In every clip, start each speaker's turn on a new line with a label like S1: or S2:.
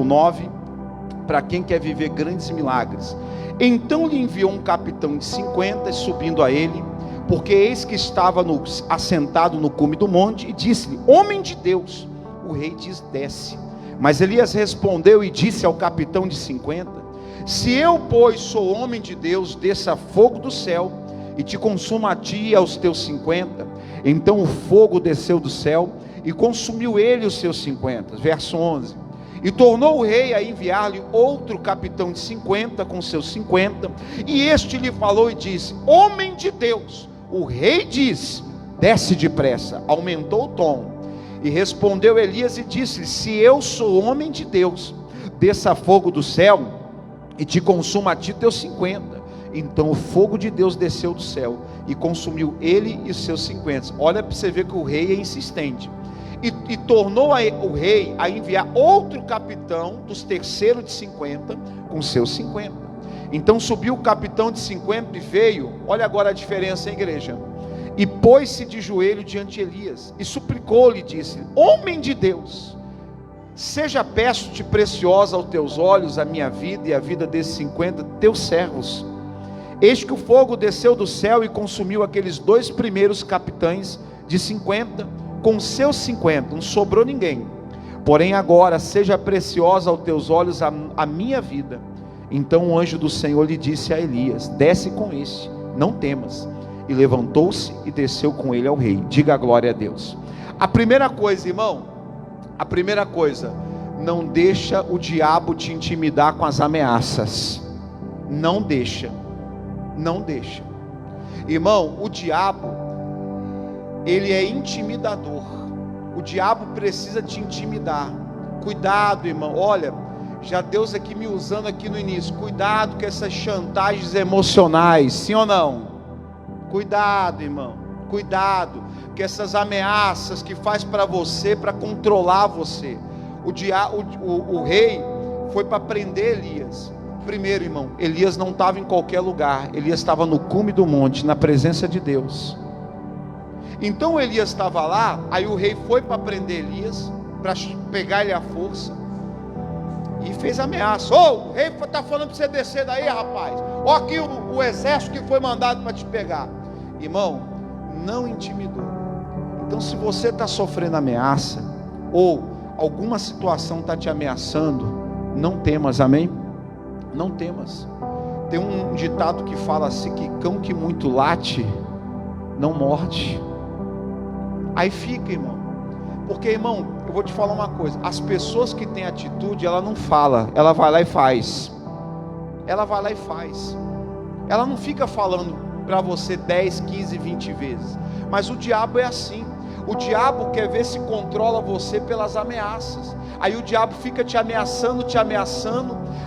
S1: 9, para quem quer viver grandes milagres. Então lhe enviou um capitão de 50, subindo a ele, porque eis que estava assentado no cume do monte, e disse-lhe: homem de Deus. O rei diz: desce. Mas Elias respondeu e disse ao capitão de 50: se eu, pois, sou homem de Deus, desça fogo do céu e te consuma a ti e aos teus 50. Então o fogo desceu do céu e consumiu ele os seus 50. Verso 11. E tornou o rei a enviar-lhe outro capitão de 50 com seus 50, e este lhe falou e disse: homem de Deus, o rei diz: desce depressa. Aumentou o tom, e respondeu Elias e disse-lhe: se eu sou homem de Deus, desça fogo do céu e te consuma a ti teus 50. Então o fogo de Deus desceu do céu e consumiu ele e os seus 50. Olha para você ver que o rei é insistente. E tornou o rei a enviar outro capitão dos terceiros de 50 com seus 50. Então subiu o capitão de 50 e veio. Olha agora a diferença, hein, igreja? E pôs-se de joelho diante de Elias e suplicou-lhe, disse: homem de Deus, seja, peço-te, preciosa aos teus olhos a minha vida e a vida desses 50 teus servos. Eis que o fogo desceu do céu e consumiu aqueles dois primeiros capitães de 50 com seus 50, não sobrou ninguém. Porém agora seja preciosa aos teus olhos a minha vida. Então o anjo do Senhor lhe disse a Elias: desce com este, não temas. E levantou-se e desceu com ele ao rei. Diga glória a Deus. A primeira coisa, irmão, a primeira coisa, não deixa o diabo te intimidar com as ameaças. Não deixa. Não deixa. Irmão, o diabo, ele é intimidador. O diabo precisa te intimidar. Cuidado, irmão. Olha, já Deus aqui me usando aqui no início. Cuidado com essas chantagens emocionais. Sim ou não? Cuidado, irmão. Cuidado com essas ameaças que faz para você, para controlar você. O rei foi para prender Elias. Primeiro, irmão, Elias não estava em qualquer lugar. Elias estava no cume do monte, na presença de Deus. Então Elias estava lá. Aí o rei foi para prender Elias, para pegar ele à força, e fez ameaça: o rei está falando para você descer daí, rapaz. Ó, aqui o exército que foi mandado para te pegar. Irmão, não intimidou. Então, se você está sofrendo ameaça, ou alguma situação está te ameaçando, não temas, amém? Não temas. Tem um ditado que fala assim, que cão que muito late, não morde. Aí fica, irmão. Porque, irmão, eu vou te falar uma coisa: as pessoas que têm atitude, ela não fala, ela vai lá e faz. Ela vai lá e faz. Ela não fica falando para você 10, 15, 20 vezes. Mas o diabo é assim. O diabo quer ver se controla você pelas ameaças. Aí o diabo fica te ameaçando.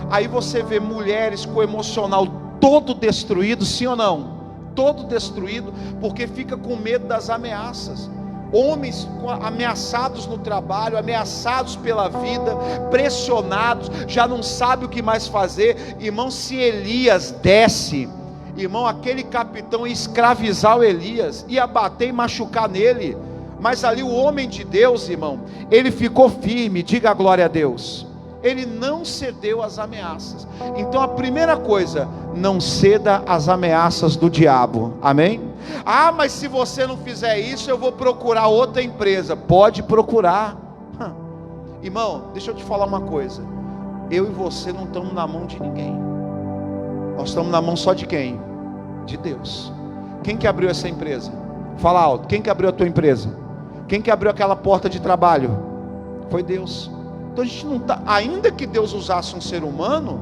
S1: Aí você vê mulheres com o emocional todo destruído, sim ou não? Todo destruído, porque fica com medo das ameaças. Homens ameaçados no trabalho, ameaçados pela vida, pressionados, já não sabe o que mais fazer. Irmão, se Elias desce, irmão, aquele capitão ia escravizar o Elias, ia bater e machucar nele. Mas ali o homem de Deus, irmão, ele ficou firme. Diga a glória a Deus. Ele não cedeu às ameaças. Então a primeira coisa, não ceda às ameaças do diabo, amém? Ah, mas se você não fizer isso, eu vou procurar outra empresa. Pode procurar. Irmão, deixa eu te falar uma coisa: eu e você não estamos na mão de ninguém. Nós estamos na mão só de quem? De Deus. Quem que abriu essa empresa? Fala alto. Quem que abriu a tua empresa? Quem que abriu aquela porta de trabalho? Foi Deus. Então a gente não está, ainda que Deus usasse um ser humano,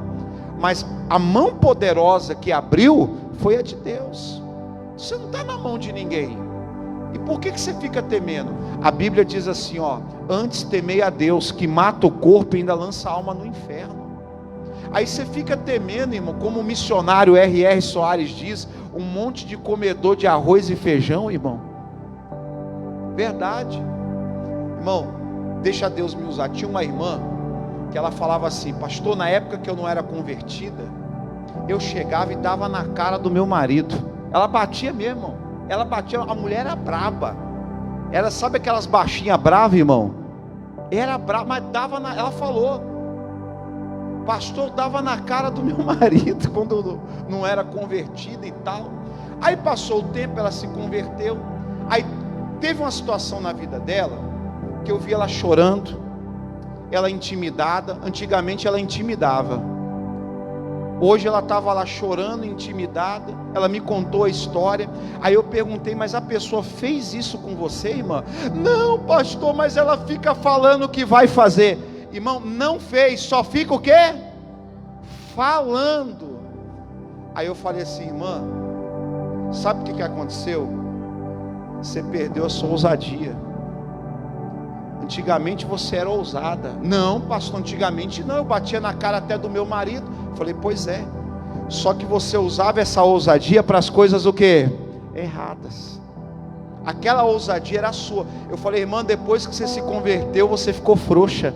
S1: mas a mão poderosa que abriu foi a de Deus. Você não está na mão de ninguém. E por que você fica temendo? A Bíblia diz assim, ó: antes temei a Deus, que mata o corpo e ainda lança a alma no inferno. Aí você fica temendo, irmão, como o missionário R.R. Soares diz, um monte de comedor de arroz e feijão, irmão. Verdade. Irmão, deixa Deus me usar. Tinha uma irmã que ela falava assim: pastor, na época que eu não era convertida, eu chegava e dava na cara do meu marido. Ela batia mesmo, irmão. Ela batia, a mulher era braba. Ela, sabe aquelas baixinhas bravas, irmão? Era brava, mas dava ela falou: pastor, dava na cara do meu marido quando não era convertida e tal. Aí passou o tempo, ela se converteu. Aí teve uma situação na vida dela que eu vi ela chorando, ela intimidada. Antigamente ela intimidava, hoje ela estava lá chorando, intimidada. Ela me contou a história. Aí eu perguntei, mas a pessoa fez isso com você, irmã? Não, pastor, mas ela fica falando que vai fazer. Irmão, não fez, só fica o quê? Falando. Aí eu falei assim, irmã, sabe o que aconteceu? Você perdeu a sua ousadia. Antigamente você era ousada. Não, pastor, antigamente não, eu batia na cara até do meu marido. Falei, pois é, só que você usava essa ousadia para as coisas o quê? Erradas. Aquela ousadia era sua. Eu falei, irmã, depois que você se converteu, você ficou frouxa.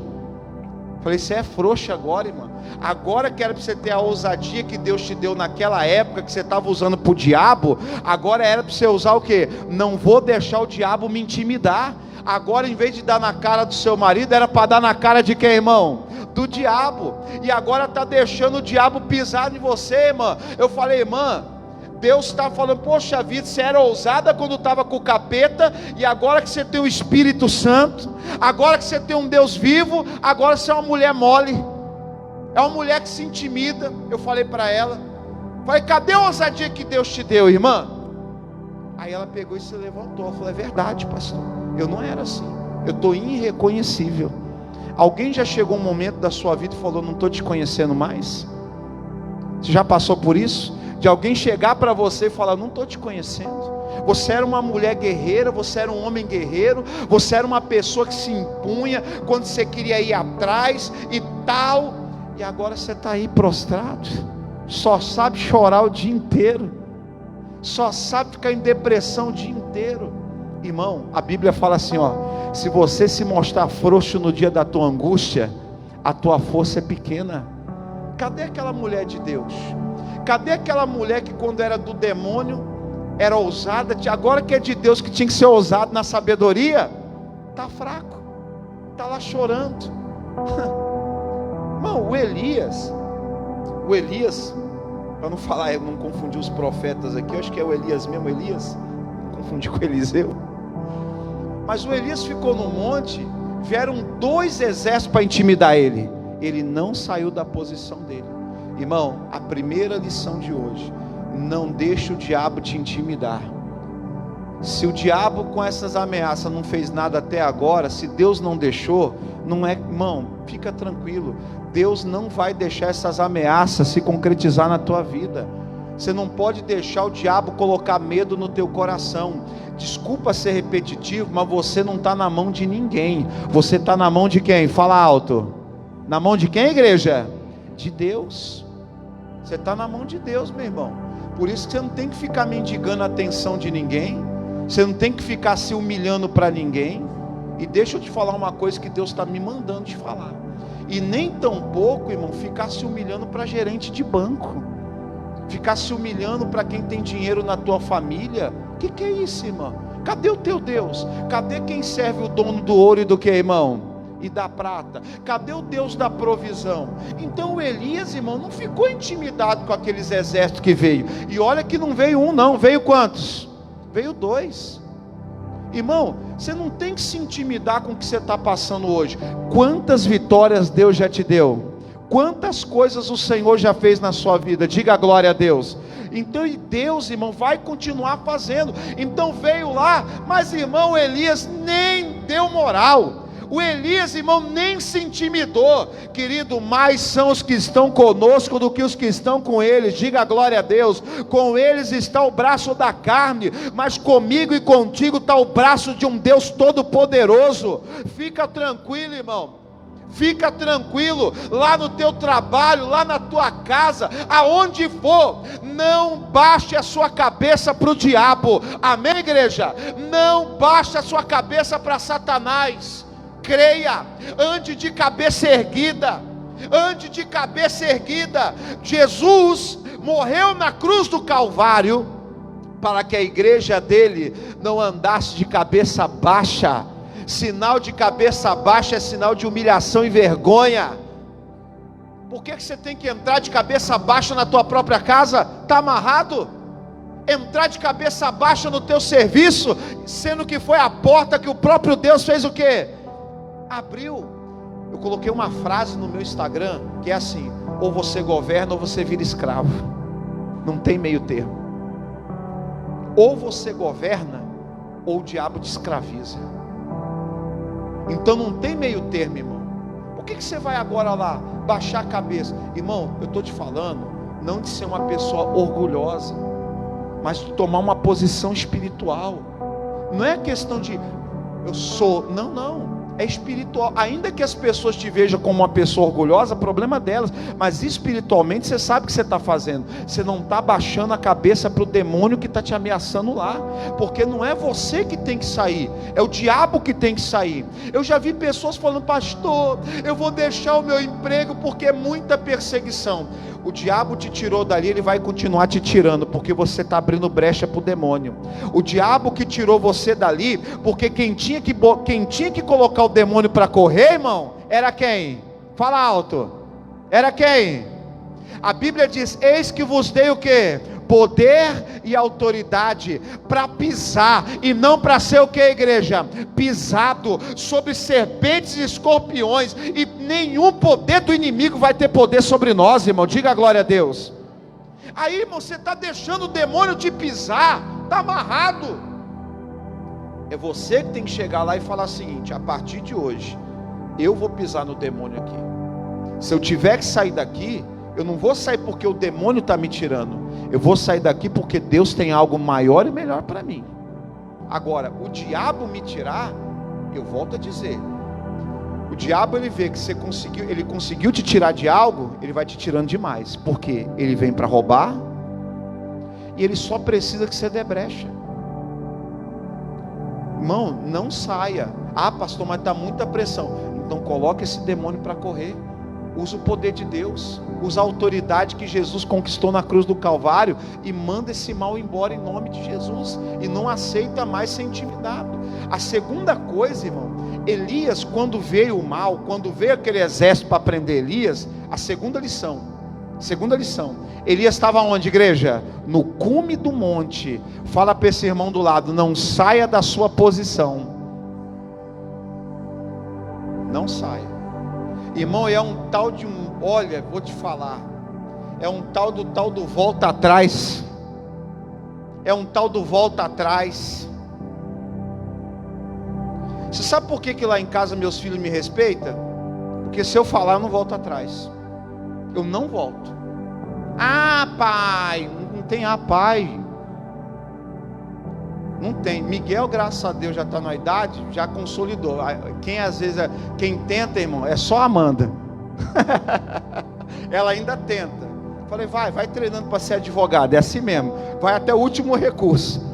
S1: Falei, você é frouxa agora, irmã. Agora que era para você ter a ousadia que Deus te deu naquela época, que você estava usando para o diabo, agora era para você usar o quê? Não vou deixar o diabo me intimidar. Agora, em vez de dar na cara do seu marido, era para dar na cara de quem, irmão? Do diabo. E agora está deixando o diabo pisar em você, irmã. Eu falei, irmã, Deus está falando, poxa vida, você era ousada quando estava com o capeta, e agora que você tem o Espírito Santo, agora que você tem um Deus vivo, agora você é uma mulher mole, é uma mulher que se intimida. Eu falei para ela, falei, cadê a ousadia que Deus te deu, irmã? Aí ela pegou e se levantou. Eu falei, é verdade, pastor, eu não era assim, eu estou irreconhecível. Alguém já chegou um momento da sua vida e falou, não estou te conhecendo mais? Você já passou por isso? De alguém chegar para você e falar, não estou te conhecendo. Você era uma mulher guerreira, você era um homem guerreiro, você era uma pessoa que se impunha quando você queria ir atrás e tal, e agora você está aí prostrado, só sabe chorar o dia inteiro, só sabe ficar em depressão o dia inteiro. Irmão, a Bíblia fala assim, ó, se você se mostrar frouxo no dia da tua angústia, a tua força é pequena. Cadê aquela mulher de Deus? Cadê aquela mulher que quando era do demônio era ousada, agora que é de Deus, que tinha que ser ousado na sabedoria, está fraco, está lá chorando. Irmão, o Elias, para não falar, eu não confundir os profetas aqui, eu acho que é o Elias mesmo, Elias, confundi com Eliseu. Mas o Elias ficou no monte, vieram 2 exércitos para intimidar ele, ele não saiu da posição dele. Irmão, a primeira lição de hoje, não deixe o diabo te intimidar. Se o diabo com essas ameaças não fez nada até agora, se Deus não deixou, não é, irmão, fica tranquilo, Deus não vai deixar essas ameaças se concretizar na tua vida. Você não pode deixar o diabo colocar medo no teu coração. Desculpa ser repetitivo, mas você não está na mão de ninguém, você está na mão de quem? Fala alto. Na mão de quem, igreja? De Deus. Você está na mão de Deus, meu irmão. Por isso que você não tem que ficar mendigando a atenção de ninguém, você não tem que ficar se humilhando para ninguém. E deixa eu te falar uma coisa que Deus está me mandando te falar, e nem tão pouco, irmão, ficar se humilhando para gerente de banco, ficar se humilhando para quem tem dinheiro na tua família. O que é isso, irmão? Cadê o teu Deus? Cadê quem serve o dono do ouro e do que, irmão? E da prata? Cadê o Deus da provisão? Então o Elias, irmão, não ficou intimidado com aqueles exércitos que veio. E olha que não veio um não, veio quantos? Veio 2. Irmão, você não tem que se intimidar com o que você está passando hoje. Quantas vitórias Deus já te deu? Quantas coisas o Senhor já fez na sua vida? Diga glória a Deus. Então, e Deus, irmão, vai continuar fazendo. Então veio lá, mas irmão, Elias nem deu moral. O Elias, irmão, nem se intimidou. Querido, mais são os que estão conosco do que os que estão com eles. Diga glória a Deus. Com eles está o braço da carne, mas comigo e contigo está o braço de um Deus todo poderoso. Fica tranquilo, irmão. Fica tranquilo, lá no teu trabalho, lá na tua casa, aonde for, não baixe a sua cabeça para o diabo. Amém, igreja? Não baixe a sua cabeça para Satanás. Creia, ande de cabeça erguida, ande de cabeça erguida. Jesus morreu na cruz do Calvário para que a igreja dele não andasse de cabeça baixa. Sinal de cabeça baixa é sinal de humilhação e vergonha. Por que você tem que entrar de cabeça baixa na tua própria casa? Está amarrado? Entrar de cabeça baixa no teu serviço, sendo que foi a porta que o próprio Deus fez o quê? Abriu. Eu coloquei uma frase no meu Instagram, que é assim: ou você governa ou você vira escravo. Não tem meio termo. Ou você governa, ou o diabo te escraviza. Então não tem meio termo, irmão. Por que você vai agora lá, baixar a cabeça? Irmão, eu estou te falando, não de ser uma pessoa orgulhosa, mas de tomar uma posição espiritual. Não é questão de eu sou, não, é espiritual. Ainda que as pessoas te vejam como uma pessoa orgulhosa, problema delas, mas espiritualmente você sabe o que você está fazendo. Você não está baixando a cabeça para o demônio que está te ameaçando lá, porque não é você que tem que sair, é o diabo que tem que sair. Eu já vi pessoas falando: pastor, eu vou deixar o meu emprego porque é muita perseguição. O diabo te tirou dali, ele vai continuar te tirando, porque você está abrindo brecha para o demônio. O diabo que tirou você dali, porque quem tinha que colocar o demônio para correr, irmão, era quem? Fala alto. Era quem? A Bíblia diz: eis que vos dei o quê? Poder e autoridade para pisar, e não para ser o que, igreja? Pisado sobre serpentes e escorpiões, e nenhum poder do inimigo vai ter poder sobre nós, irmão. Diga a glória a Deus. Aí, irmão, você está deixando o demônio te pisar, está amarrado. É você que tem que chegar lá e falar o seguinte: a partir de hoje, eu vou pisar no demônio aqui. Se eu tiver que sair daqui, eu não vou sair porque o demônio está me tirando. Eu vou sair daqui porque Deus tem algo maior e melhor para mim. Agora, o diabo me tirar, eu volto a dizer, o diabo, ele vê que ele conseguiu te tirar de algo, ele vai te tirando demais. Porque ele vem para roubar, e ele só precisa que você dê brecha. Irmão, não saia. Ah, pastor, mas está muita pressão. Então coloque esse demônio para correr. Usa o poder de Deus, usa a autoridade que Jesus conquistou na cruz do Calvário, e manda esse mal embora em nome de Jesus, e não aceita mais ser intimidado. A segunda coisa, irmão, Elias, quando veio o mal, quando veio aquele exército para prender Elias, a segunda lição, Elias estava onde, igreja? No cume do monte. Fala para esse irmão do lado: não saia da sua posição, não saia. Irmão, é um tal de olha, vou te falar, é um tal do volta atrás. É um tal do volta atrás. Você sabe por que lá em casa meus filhos me respeitam? Porque se eu falar, eu não volto atrás. Eu não volto. Ah, pai, não tem pai. Não tem. Miguel, graças a Deus, já está na idade, já consolidou. Quem tenta, irmão, é só a Amanda. Ela ainda tenta. Falei: vai treinando para ser advogado. É assim mesmo. Vai até o último recurso.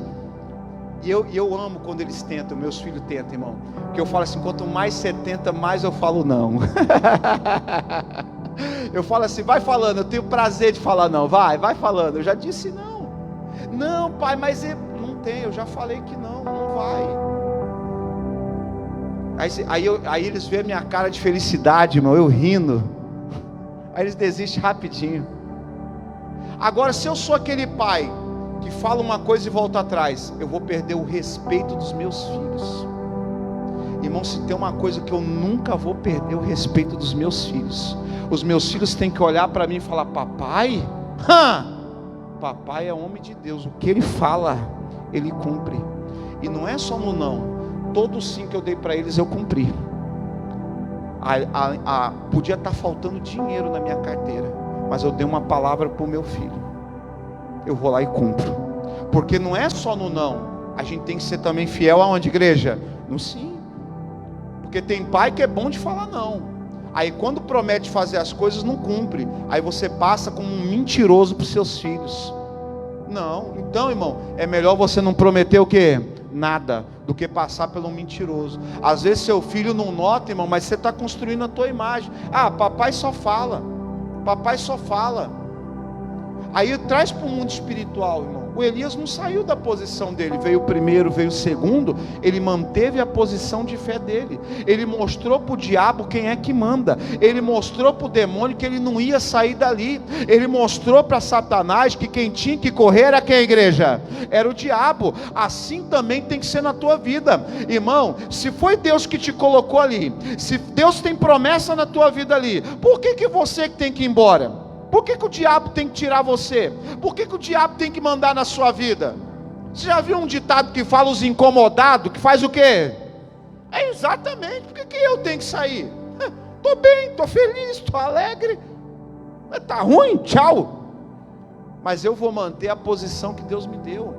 S1: E eu amo quando eles tentam, meus filhos tentam, irmão. Porque eu falo assim: quanto mais você tenta, mais eu falo não. Eu falo assim: vai falando, eu tenho prazer de falar não. Vai falando. Eu já disse não. Não, pai, mas eu já falei que não vai. Aí eles veem a minha cara de felicidade, irmão, eu rindo. Aí eles desistem rapidinho. Agora, se eu sou aquele pai que fala uma coisa e volta atrás, eu vou perder o respeito dos meus filhos. Irmão, se tem uma coisa que eu nunca vou perder, o respeito dos meus filhos. Os meus filhos têm que olhar para mim e falar: papai? Papai é homem de Deus, o que ele fala, ele cumpre. E não é só no não, todo sim que eu dei para eles eu cumpri. Podia estar faltando dinheiro na minha carteira, mas eu dei uma palavra para o meu filho, eu vou lá e cumpro. Porque não é só no não, a gente tem que ser também fiel aonde, igreja? No sim. Porque tem pai que é bom de falar não, aí quando promete fazer as coisas não cumpre, aí você passa como um mentiroso para os seus filhos. Não, então, irmão, é melhor você não prometer o quê? Nada, do que passar pelo mentiroso. Às vezes seu filho não nota, irmão, mas você está construindo a tua imagem. Ah, papai só fala. Aí traz para o mundo espiritual, irmão. O Elias não saiu da posição dele, veio o primeiro, veio o segundo, ele manteve a posição de fé dele. Ele mostrou para o diabo quem é que manda, ele mostrou para o demônio que ele não ia sair dali, ele mostrou para Satanás que quem tinha que correr era quem, igreja? Era o diabo. Assim também tem que ser na tua vida, irmão. Se foi Deus que te colocou ali, se Deus tem promessa na tua vida ali, por que você que tem que ir embora? Por que o diabo tem que tirar você? Por que o diabo tem que mandar na sua vida? Você já viu um ditado que fala os incomodados, que faz o quê? É exatamente, por que eu tenho que sair? Estou bem, estou feliz, estou alegre. Está ruim? Tchau. Mas eu vou manter a posição que Deus me deu.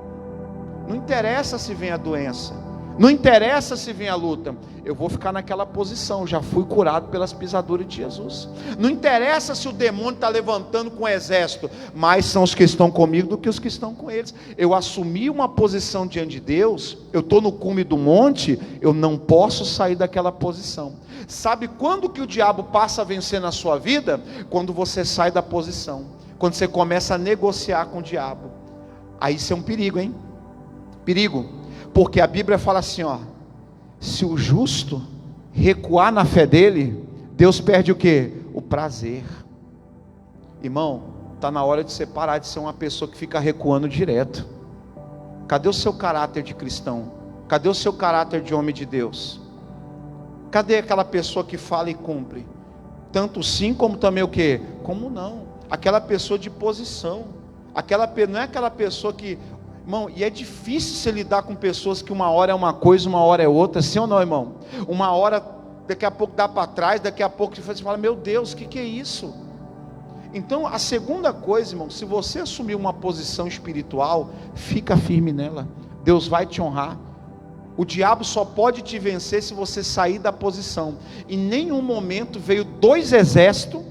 S1: Não interessa se vem a doença, não interessa se vem a luta, eu vou ficar naquela posição. Já fui curado pelas pisaduras de Jesus. Não interessa se o demônio está levantando com o exército, mais são os que estão comigo do que os que estão com eles. Eu assumi uma posição diante de Deus, eu estou no cume do monte, eu não posso sair daquela posição. Sabe quando que o diabo passa a vencer na sua vida? Quando você sai da posição, quando você começa a negociar com o diabo. Aí isso é um perigo, hein? Perigo, porque a Bíblia fala assim, ó: se o justo recuar na fé dele, Deus perde o quê? O prazer. Irmão, está na hora de você parar de ser uma pessoa que fica recuando direto. Cadê o seu caráter de cristão? Cadê o seu caráter de homem de Deus? Cadê aquela pessoa que fala e cumpre? Tanto sim como também o quê? Como não. Aquela pessoa de posição. Não é aquela pessoa que... Irmão, e é difícil você lidar com pessoas que uma hora é uma coisa, uma hora é outra, sim ou não, irmão? Uma hora, daqui a pouco dá para trás, daqui a pouco você fala, meu Deus, o que é isso? Então, a segunda coisa, irmão, se você assumir uma posição espiritual, fica firme nela, Deus vai te honrar. O diabo só pode te vencer se você sair da posição. Em nenhum momento veio 2 exércitos,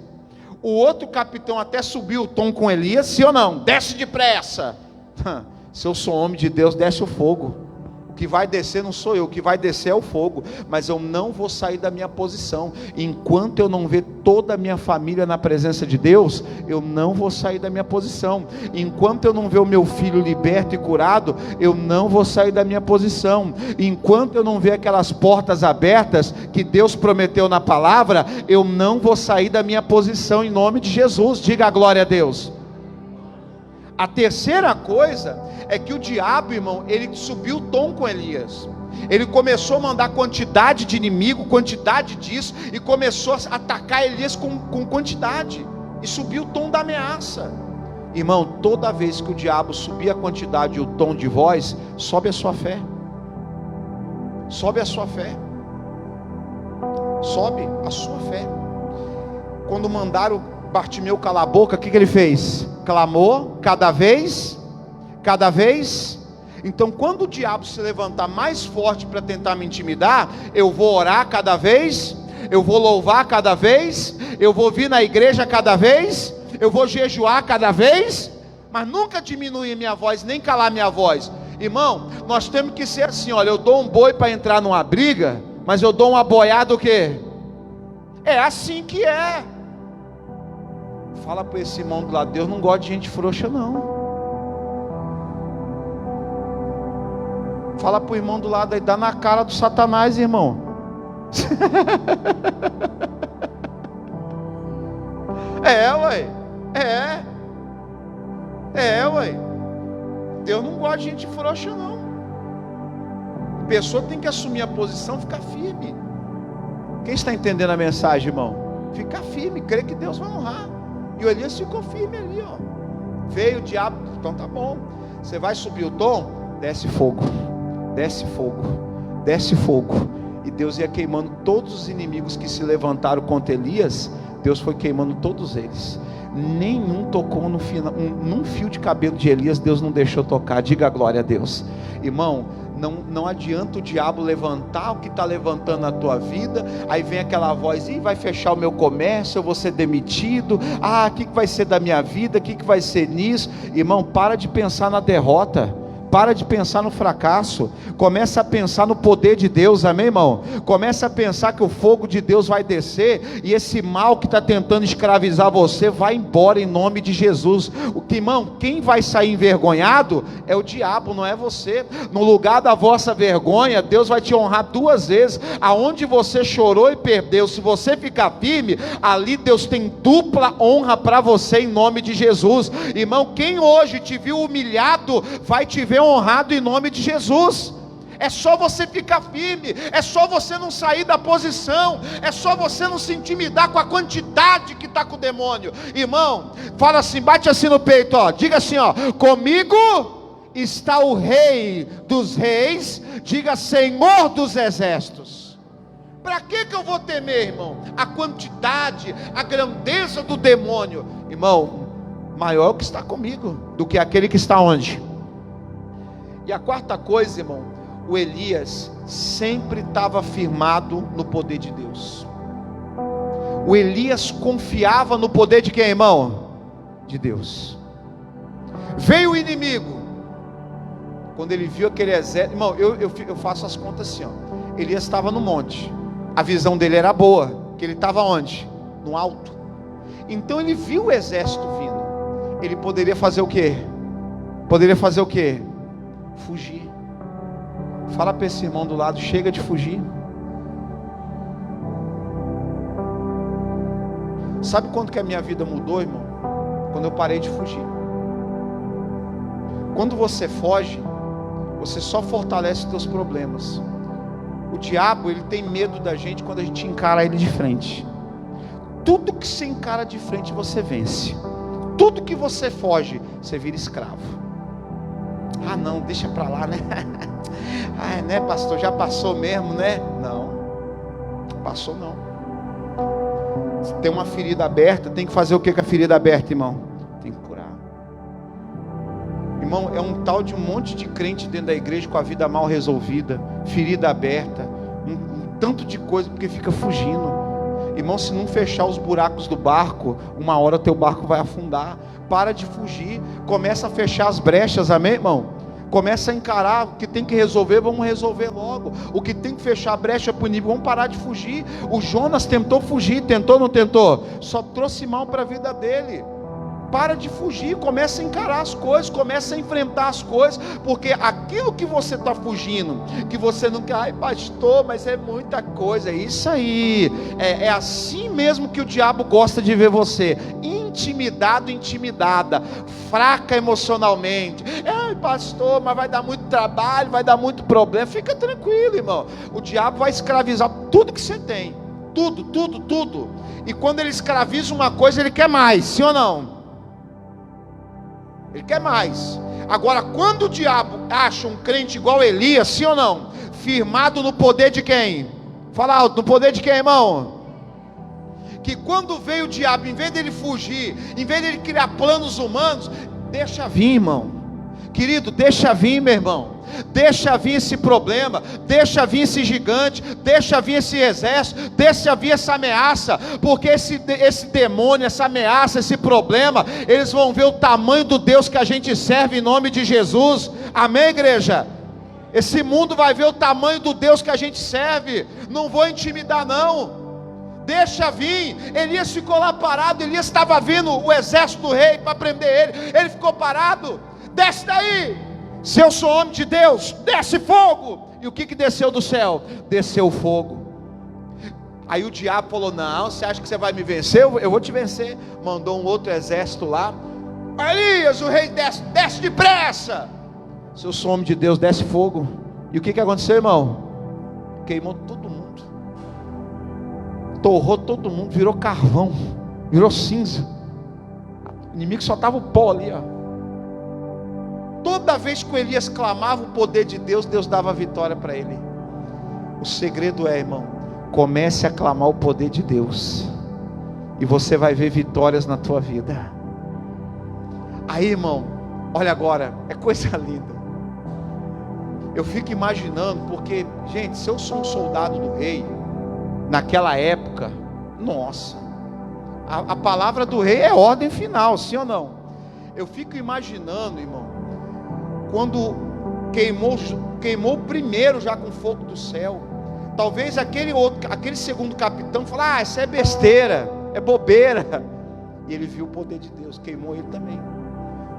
S1: o outro capitão até subiu o tom com Elias, sim ou não? Desce depressa. Se eu sou homem de Deus, desce o fogo. O que vai descer não sou eu, o que vai descer é o fogo. Mas eu não vou sair da minha posição. Enquanto eu não ver toda a minha família na presença de Deus, eu não vou sair da minha posição. Enquanto eu não ver o meu filho liberto e curado, eu não vou sair da minha posição. Enquanto eu não ver aquelas portas abertas que Deus prometeu na palavra, eu não vou sair da minha posição, em nome de Jesus. Diga a glória a Deus. A terceira coisa é que o diabo, irmão, ele subiu o tom com Elias. Ele começou a mandar quantidade de inimigo, quantidade disso, e começou a atacar Elias com quantidade, e subiu o tom da ameaça. Irmão, toda vez que o diabo subir a quantidade e o tom de voz, sobe a sua fé. Sobe a sua fé. Sobe a sua fé. Quando mandaram Bartimeu calar a boca, o que ele fez? Clamou cada vez. Então, quando o diabo se levantar mais forte para tentar me intimidar, eu vou orar cada vez, eu vou louvar cada vez, eu vou vir na igreja cada vez, eu vou jejuar cada vez, mas nunca diminuir minha voz, nem calar minha voz. Irmão, nós temos que ser assim, olha, eu dou um boi para entrar numa briga, mas eu dou uma boiada o quê? É assim que é. Fala para esse irmão do lado, Deus não gosta de gente frouxa não. Fala para o irmão do lado aí, dá na cara do Satanás, irmão. Ué. Ué. Deus não gosta de gente frouxa não. A pessoa tem que assumir a posição, ficar firme. Quem está entendendo a mensagem, irmão? Ficar firme, crer que Deus vai honrar. E o Elias ficou firme ali, ó. Veio o diabo, então tá bom. Você vai subir o tom, desce fogo. Desce fogo. Desce fogo. E Deus ia queimando todos os inimigos que se levantaram contra Elias. Deus foi queimando todos eles. Nenhum tocou no final, num fio de cabelo de Elias. Deus não deixou tocar. Diga a glória a Deus. Irmão, não adianta o diabo levantar o que está levantando na tua vida. Aí vem aquela voz, vai fechar o meu comércio, eu vou ser demitido, o que vai ser da minha vida, o que vai ser nisso? Irmão, para de pensar na derrota, Para de pensar no fracasso, começa a pensar no poder de Deus, amém, irmão? Começa a pensar que o fogo de Deus vai descer, e esse mal que está tentando escravizar você, vai embora em nome de Jesus. Irmão, quem vai sair envergonhado é o diabo, não é você. No lugar da vossa vergonha, Deus vai te honrar 2 vezes. Aonde você chorou e perdeu, se você ficar firme, ali Deus tem dupla honra para você em nome de Jesus. Irmão, quem hoje te viu humilhado, vai te ver honrado em nome de Jesus. É só você ficar firme, é só você não sair da posição, é só você não se intimidar com a quantidade que está com o demônio. Irmão, fala assim, bate assim no peito, ó, diga assim, ó, comigo está o Rei dos Reis, diga Senhor dos Exércitos. Para que eu vou temer, irmão? A quantidade, a grandeza do demônio, irmão, maior é o que está comigo do que aquele que está onde? E a quarta coisa, irmão, o Elias sempre estava firmado no poder de Deus. O Elias confiava no poder de quem, irmão? De Deus. Veio o inimigo. Quando ele viu aquele exército, irmão, eu faço as contas assim, ó. Elias estava no monte. A visão dele era boa, que ele estava onde? No alto. Então ele viu o exército vindo. Ele poderia fazer o quê? Poderia fazer o quê? Fugir. Fala para esse irmão do lado, chega de fugir. Sabe quando que a minha vida mudou, irmão? Quando eu parei de fugir. Quando você foge, você só fortalece os teus problemas. O diabo, ele tem medo da gente quando a gente encara ele de frente. Tudo que você encara de frente, você vence. Tudo que você foge, você vira escravo. Ah não, deixa pra lá, né? Ah, né, pastor, já passou mesmo, né? Não, passou não. Se tem uma ferida aberta, tem que fazer o que com a ferida aberta, irmão? Tem que curar. Irmão, é um tal de um monte de crente dentro da igreja com a vida mal resolvida, ferida aberta, um tanto de coisa, porque fica fugindo. Irmão, se não fechar os buracos do barco, uma hora teu barco vai afundar. Para de fugir, começa a fechar as brechas, amém, irmão? Começa a encarar o que tem que resolver, vamos resolver logo. O que tem que fechar a brecha para o inimigo, vamos parar de fugir. O Jonas tentou fugir, tentou ou não tentou? Só trouxe mal para a vida dele. Para de fugir, começa a encarar as coisas, começa a enfrentar as coisas, porque aquilo que você está fugindo, que você não quer, ai pastor, mas é muita coisa, é isso aí, é assim mesmo que o diabo gosta de ver você, intimidado, intimidada, fraca emocionalmente, ai pastor, mas vai dar muito trabalho, vai dar muito problema, fica tranquilo, irmão, o diabo vai escravizar tudo que você tem, tudo, e quando ele escraviza uma coisa, ele quer mais, sim ou não? Ele quer mais. Agora, quando o diabo acha um crente igual Elias, sim ou não? Firmado no poder de quem? Fala alto, no poder de quem, irmão? Que quando veio o diabo, em vez dele fugir, em vez dele criar planos humanos, deixa vir, irmão. Querido, deixa vir, meu irmão. Deixa vir esse problema, deixa vir esse gigante, deixa vir esse exército, deixa vir essa ameaça, porque esse demônio, essa ameaça, esse problema, eles vão ver o tamanho do Deus que a gente serve em nome de Jesus, amém, igreja? Esse mundo vai ver o tamanho do Deus que a gente serve, não vou intimidar não, deixa vir. Elias ficou lá parado, Elias estava vindo o exército do rei para prender ele ficou parado, desce daí. Se eu sou homem de Deus, desce fogo. E o que desceu do céu? Desceu fogo. Aí o diabo falou, não, você acha que você vai me vencer? Eu vou te vencer. Mandou um outro exército lá. Elias, o rei desce depressa. Se eu sou homem de Deus, desce fogo. E o que aconteceu, irmão? Queimou todo mundo, torrou todo mundo, virou carvão, virou cinza. O inimigo só estava o pó ali, ó. Toda vez que o Elias clamava o poder de Deus, Deus dava vitória para ele. O segredo é, irmão, comece a clamar o poder de Deus, e você vai ver vitórias na tua vida. Aí, irmão, olha agora, é coisa linda. Eu fico imaginando, porque, gente, se eu sou um soldado do rei, naquela época, nossa, a palavra do rei é ordem final, sim ou não? Eu fico imaginando, irmão, quando queimou primeiro já com fogo do céu. Talvez aquele segundo capitão falou: ah, isso é besteira, é bobeira. E ele viu o poder de Deus, queimou ele também.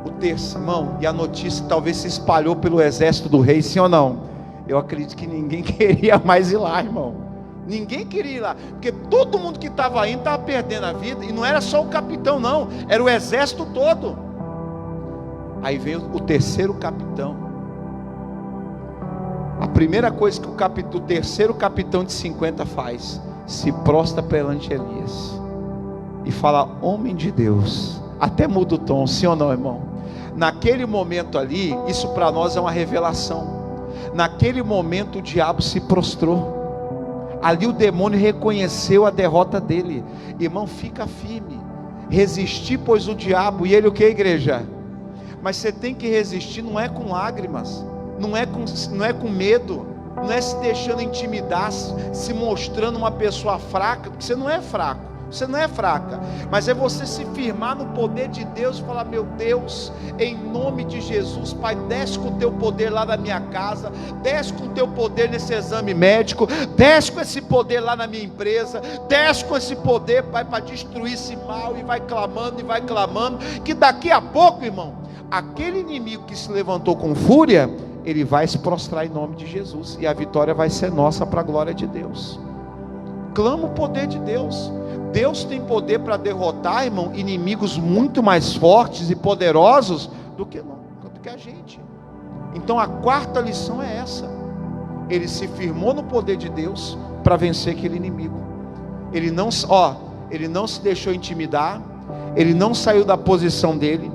S1: O terceiro, irmão, e a notícia talvez se espalhou pelo exército do rei, sim ou não? Eu acredito que ninguém queria mais ir lá, irmão. Ninguém queria ir lá, porque todo mundo que estava indo estava perdendo a vida. E não era só o capitão não, era o exército todo. Aí veio o terceiro capitão. A primeira coisa que o terceiro capitão de 50 faz: se prostra perante Elias e fala: homem de Deus. Até muda o tom, sim ou não, irmão? Naquele momento ali, isso para nós é uma revelação. Naquele momento o diabo se prostrou. Ali o demônio reconheceu a derrota dele. Irmão, fica firme. Resistir, pois, o diabo. E ele o que, igreja? Mas você tem que resistir, não é com lágrimas, não é com medo, não é se deixando intimidar, se mostrando uma pessoa fraca, porque você não é fraco, você não é fraca, mas é você se firmar no poder de Deus e falar: meu Deus, em nome de Jesus, Pai, desce com o teu poder lá na minha casa, desce com o teu poder nesse exame médico, desce com esse poder lá na minha empresa, desce com esse poder, Pai, para destruir esse mal. E vai clamando, que daqui a pouco, irmão, aquele inimigo que se levantou com fúria, ele vai se prostrar em nome de Jesus, e a vitória vai ser nossa para a glória de Deus. Clama o poder de Deus. Deus tem poder para derrotar, irmão, inimigos muito mais fortes e poderosos do que a gente. Então a quarta lição é essa: ele se firmou no poder de Deus para vencer aquele inimigo. Ele não se deixou intimidar, ele não saiu da posição dele.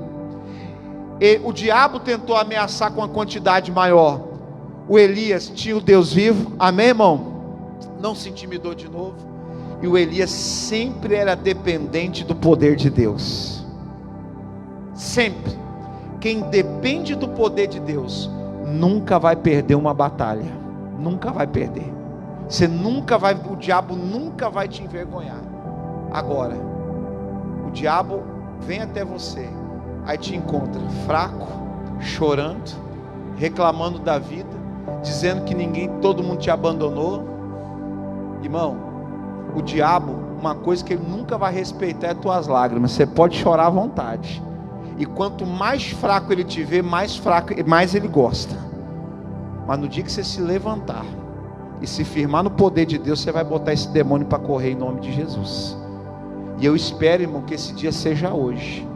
S1: O diabo tentou ameaçar com uma quantidade maior. O Elias tinha o Deus vivo, amém, irmão? Não se intimidou de novo. E o Elias sempre era dependente do poder de Deus. Sempre. Quem depende do poder de Deus nunca vai perder uma batalha. Nunca vai perder. O diabo nunca vai te envergonhar. Agora, o diabo vem até você, aí te encontra fraco, chorando, reclamando da vida, dizendo que todo mundo te abandonou. Irmão, o diabo, uma coisa que ele nunca vai respeitar é tuas lágrimas. Você pode chorar à vontade, e quanto mais fraco ele te vê, mais ele gosta. Mas no dia que você se levantar e se firmar no poder de Deus, você vai botar esse demônio para correr em nome de Jesus. E eu espero, irmão, que esse dia seja hoje.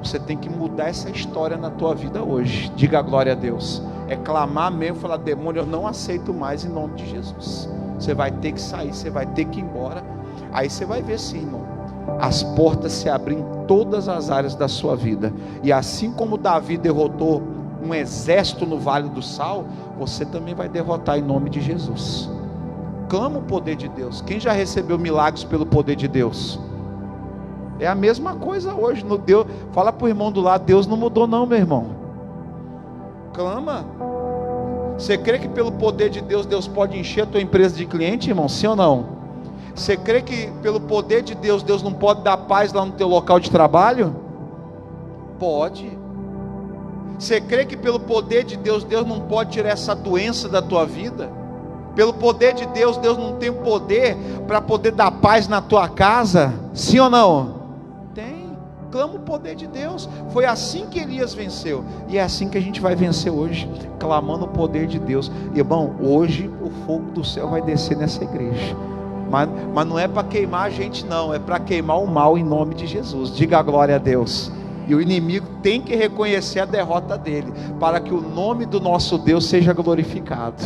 S1: Você tem que mudar essa história na tua vida hoje. Diga glória a Deus. É clamar mesmo, falar: demônio, eu não aceito mais, em nome de Jesus. Você vai ter que sair, você vai ter que ir embora. Aí você vai ver, sim, irmão, as portas se abrem em todas as áreas da sua vida. E assim como Davi derrotou um exército no Vale do Sal, você também vai derrotar em nome de Jesus. Clama o poder de Deus. Quem já recebeu milagres pelo poder de Deus? É a mesma coisa hoje. Fala para o irmão do lado: Deus não mudou não, meu irmão. Clama. Você crê que pelo poder de Deus, Deus pode encher a tua empresa de cliente, irmão? Sim ou não? Você crê que pelo poder de Deus, Deus não pode dar paz lá no teu local de trabalho? Pode. Você crê que pelo poder de Deus, Deus não pode tirar essa doença da tua vida? Pelo poder de Deus, Deus não tem o poder para poder dar paz na tua casa? Sim ou não? Tem. Clama o poder de Deus. Foi assim que Elias venceu, e é assim que a gente vai vencer hoje, clamando o poder de Deus. Irmão, hoje o fogo do céu vai descer nessa igreja, mas não é para queimar a gente não, é para queimar o mal em nome de Jesus. Diga a glória a Deus. E o inimigo tem que reconhecer a derrota dele, para que o nome do nosso Deus seja glorificado.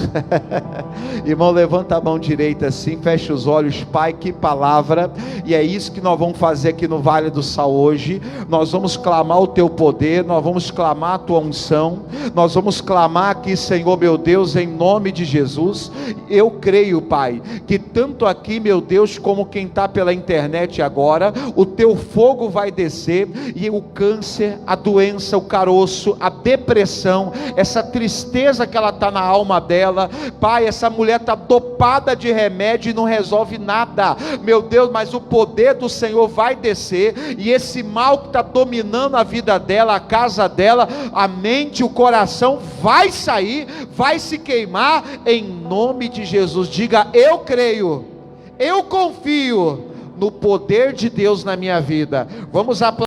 S1: Irmão, levanta a mão direita assim, fecha os olhos. Pai, que palavra. E é isso que nós vamos fazer aqui no Vale do Sal hoje. Nós vamos clamar o teu poder, nós vamos clamar a tua unção, nós vamos clamar aqui, Senhor meu Deus, em nome de Jesus. Eu creio, Pai, que tanto aqui, meu Deus, como quem está pela internet agora, o teu fogo vai descer, e o câncer, a doença, o caroço, a depressão, essa tristeza que ela está na alma dela. Pai, essa mulher está dopada de remédio e não resolve nada, meu Deus, mas o poder do Senhor vai descer, e esse mal que está dominando a vida dela, a casa dela, a mente, o coração, vai sair, vai se queimar, em nome de Jesus. Diga: eu creio, eu confio no poder de Deus na minha vida. Vamos aplaudir.